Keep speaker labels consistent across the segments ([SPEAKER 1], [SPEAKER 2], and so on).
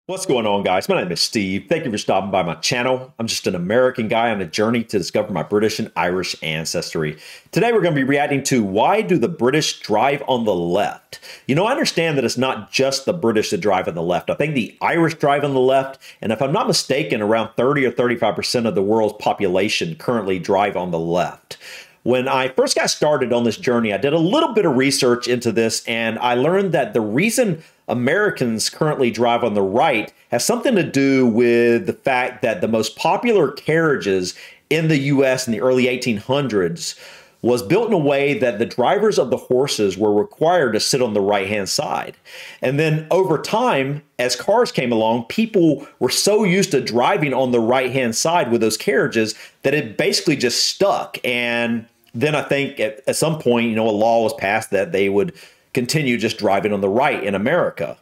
[SPEAKER 1] What's going on, guys? My name is Steve. Thank you for stopping by my channel. I'm just an American guy on a journey to discover my British and Irish ancestry. Today, we're going to be reacting to why do the British drive on the left? You know, I understand that it's not just the British that drive on the left. I think the Irish drive on the left, and if I'm not mistaken, around 30 or 35% of the world's population currently drive on the left. When I first got started on this journey, I did a little bit of research into this, and I learned that the reason Americans currently drive on the right has something to do with the fact that the most popular carriages in the US in the early 1800s was built in a way that the drivers of the horses were required to sit on the right-hand side. And then over time, as cars came along, people were so used to driving on the right-hand side with those carriages that it basically just stuck. And then I think at some point, you know, a law was passed that they would continue just driving on the right in America.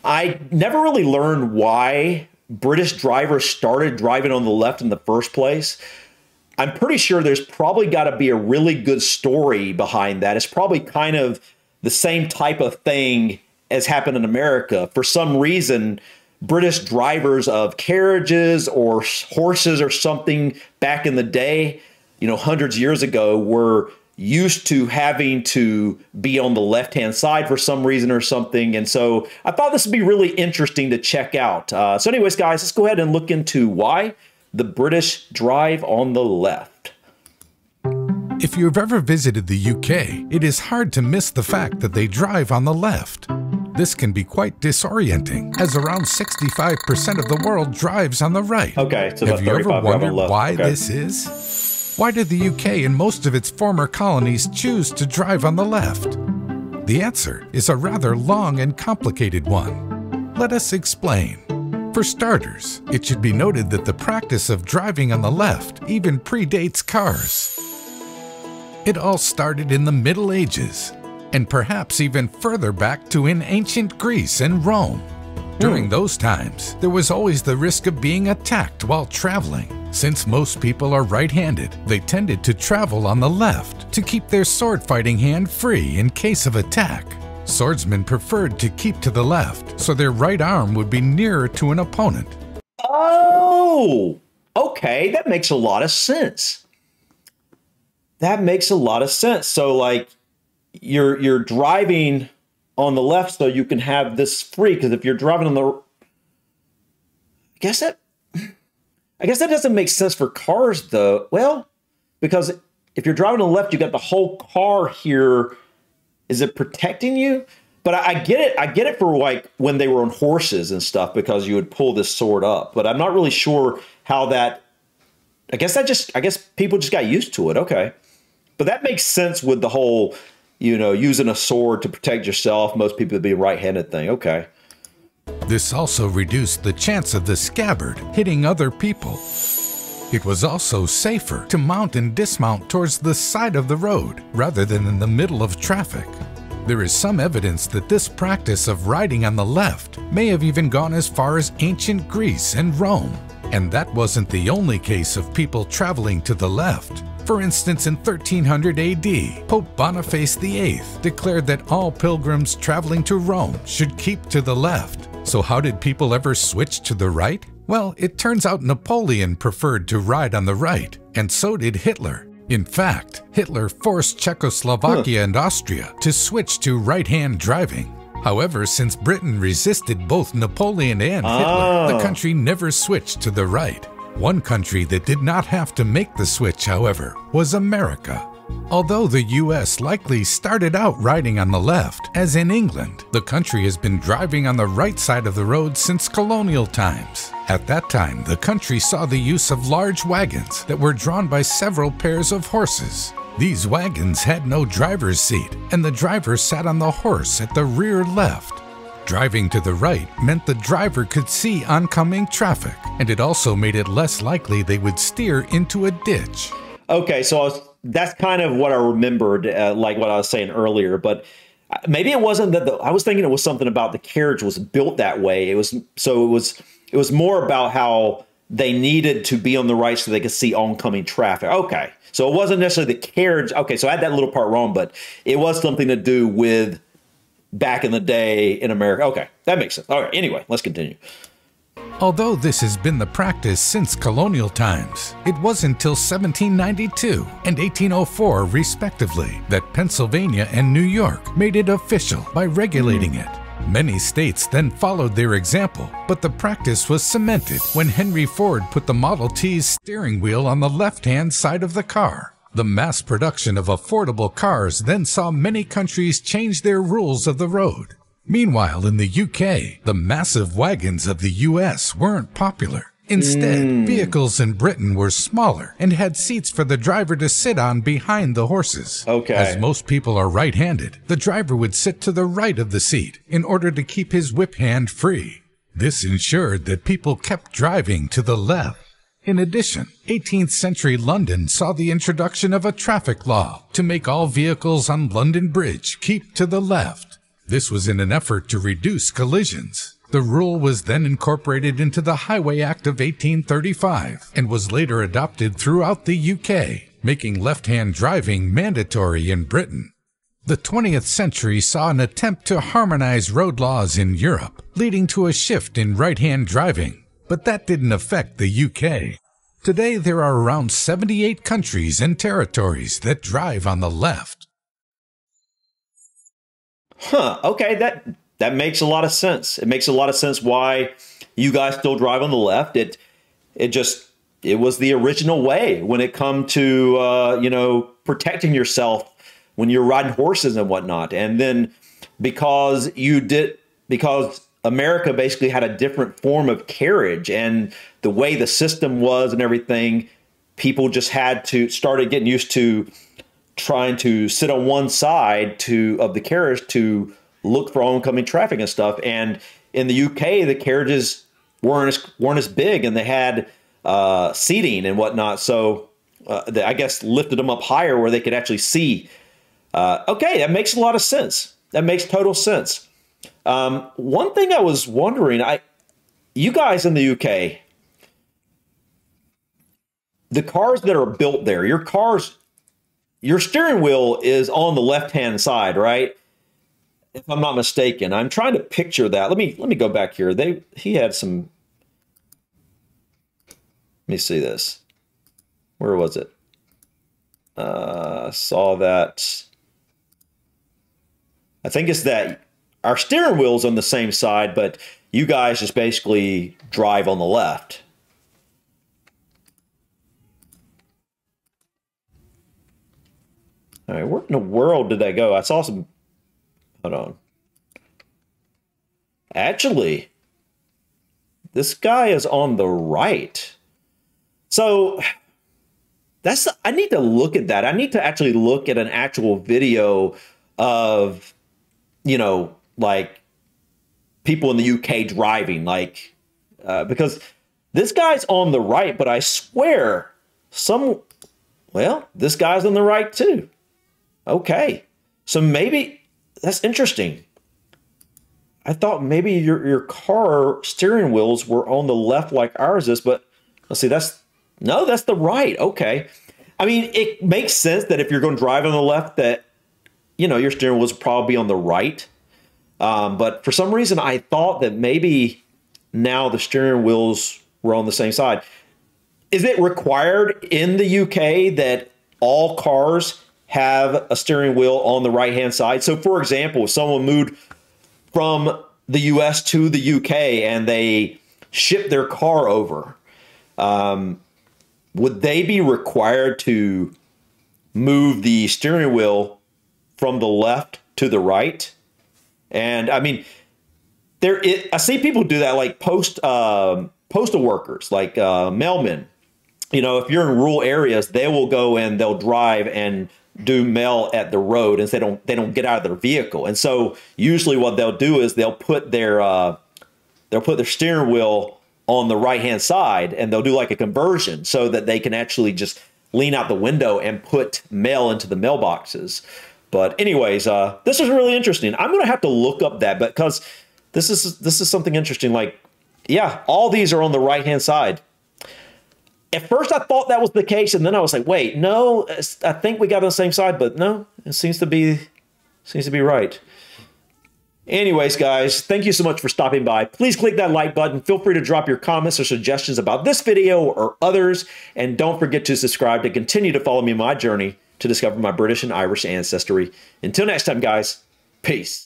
[SPEAKER 1] I never really learned why British drivers started driving on the left in the first place. I'm pretty sure there's probably got to be a really good story behind that. It's probably kind of the same type of thing as happened in America. For some reason, British drivers of carriages or horses or something back in the day, you know, hundreds of years ago, were used to having to be on the left-hand side for some reason or something. And so I thought this would be really interesting to check out. So anyways, guys, let's go ahead and look into why the British drive on the left.
[SPEAKER 2] If you've ever visited the UK, it is hard to miss the fact that they drive on the left. This can be quite disorienting, as around 65% of the world drives on the right.
[SPEAKER 1] Okay, so
[SPEAKER 2] have you ever wondered why
[SPEAKER 1] okay.
[SPEAKER 2] this is? Why did the UK and most of its former colonies choose to drive on the left? The answer is a rather long and complicated one. Let us explain. For starters, it should be noted that the practice of driving on the left even predates cars. It all started in the Middle Ages, and perhaps even further back to in ancient Greece and Rome. During those times, there was always the risk of being attacked while traveling. Since most people are right-handed, they tended to travel on the left to keep their sword-fighting hand free in case of attack. Swordsmen preferred to keep to the left, so their right arm would be nearer to an opponent.
[SPEAKER 1] Oh, okay, that makes a lot of sense. That makes a lot of sense. So, like, you're driving on the left so you can have this free, because if you're driving on the... I guess that doesn't make sense for cars, though. Well, because if you're driving on the left, you got the whole car here. Is it protecting you? But I get it. I get it for like when they were on horses and stuff, because you would pull this sword up. But I'm not really sure how that. I guess people just got used to it. Okay, but that makes sense with the whole, you know, using a sword to protect yourself. Most people would be a right-handed thing. Okay.
[SPEAKER 2] This also reduced the chance of the scabbard hitting other people. It was also safer to mount and dismount towards the side of the road rather than in the middle of traffic. There is some evidence that this practice of riding on the left may have even gone as far as ancient Greece and Rome. And that wasn't the only case of people traveling to the left. For instance, in 1300 AD, Pope Boniface VIII declared that all pilgrims traveling to Rome should keep to the left. So how did people ever switch to the right? Well, it turns out Napoleon preferred to ride on the right, and so did Hitler. In fact, Hitler forced Czechoslovakia and Austria to switch to right-hand driving. However, since Britain resisted both Napoleon and Hitler, the country never switched to the right. One country that did not have to make the switch, however, was America. Although the US likely started out riding on the left, as in England, the country has been driving on the right side of the road since colonial times. At that time, the country saw the use of large wagons that were drawn by several pairs of horses. These wagons had no driver's seat, and the driver sat on the horse at the rear left. Driving to the right meant the driver could see oncoming traffic, and it also made it less likely they would steer into a ditch.
[SPEAKER 1] Okay, so that's kind of what I remembered, like what I was saying earlier. But maybe it wasn't that. I was thinking it was something about the carriage was built that way. It was more about how they needed to be on the right so they could see oncoming traffic. Okay, so it wasn't necessarily the carriage. Okay, so I had that little part wrong, but it was something to do with back in the day in America. Okay, that makes sense. All right, anyway, let's continue.
[SPEAKER 2] Although this has been the practice since colonial times, it wasn't until 1792 and 1804, respectively, that Pennsylvania and New York made it official by regulating it. Many states then followed their example, but the practice was cemented when Henry Ford put the Model T's steering wheel on the left-hand side of the car. The mass production of affordable cars then saw many countries change their rules of the road. Meanwhile, in the UK, the massive wagons of the US weren't popular. Instead, vehicles in Britain were smaller and had seats for the driver to sit on behind the horses.
[SPEAKER 1] Okay.
[SPEAKER 2] As most people are right-handed, the driver would sit to the right of the seat in order to keep his whip hand free. This ensured that people kept driving to the left. In addition, 18th century London saw the introduction of a traffic law to make all vehicles on London Bridge keep to the left. This was in an effort to reduce collisions. The rule was then incorporated into the Highway Act of 1835 and was later adopted throughout the UK, making left-hand driving mandatory in Britain. The 20th century saw an attempt to harmonize road laws in Europe, leading to a shift in right-hand driving, but that didn't affect the UK. Today, there are around 78 countries and territories that drive on the left.
[SPEAKER 1] Okay, that makes a lot of sense. It makes a lot of sense why you guys still drive on the left. It was the original way when it come to protecting yourself when you're riding horses and whatnot. And then because America basically had a different form of carriage and the way the system was and everything, people just started getting used to trying to sit on one side of the carriage to look for oncoming traffic and stuff. And in the UK, the carriages weren't as big, and they had seating and whatnot. So they, I guess, lifted them up higher where they could actually see. Okay, that makes a lot of sense. That makes total sense. One thing I was wondering, you guys in the UK, the cars that are built there, your steering wheel is on the left-hand side, right? If I'm not mistaken. I'm trying to picture that. Let me go back here. He had some. Let me see this. Where was it? Saw that. I think it's that our steering wheel's on the same side, but you guys just basically drive on the left. All right, where in the world did that go? I saw some. Hold on. Actually, this guy is on the right. So I need to look at that. I need to actually look at an actual video of, like people in the UK driving, because this guy's on the right, but I swear this guy's on the right too. Okay. So maybe that's interesting. I thought maybe your car steering wheels were on the left like ours is, but let's see, that's the right. Okay. I mean, it makes sense that if you're going to drive on the left that, your steering wheels would probably be on the right. But for some reason, I thought that maybe now the steering wheels were on the same side. Is it required in the UK that all cars have a steering wheel on the right-hand side? So, for example, if someone moved from the US to the UK and they shipped their car over, would they be required to move the steering wheel from the left to the right? And I mean, I see people do that, like postal workers, like mailmen. If you're in rural areas, they will go and they'll drive and do mail at the road, and they don't get out of their vehicle. And so usually what they'll do is they'll put their steering wheel on the right hand side, and they'll do like a conversion so that they can actually just lean out the window and put mail into the mailboxes. But anyways, this is really interesting. I'm going to have to look up that, because this is something interesting. Like, yeah, all these are on the right hand side. At first, I thought that was the case, and then I was like, "Wait, no, I think we got on the same side." But no, it seems to be right. Anyways, guys, thank you so much for stopping by. Please click that like button. Feel free to drop your comments or suggestions about this video or others. And don't forget to subscribe to continue to follow me on my journey to discover my British and Irish ancestry. Until next time, guys, peace.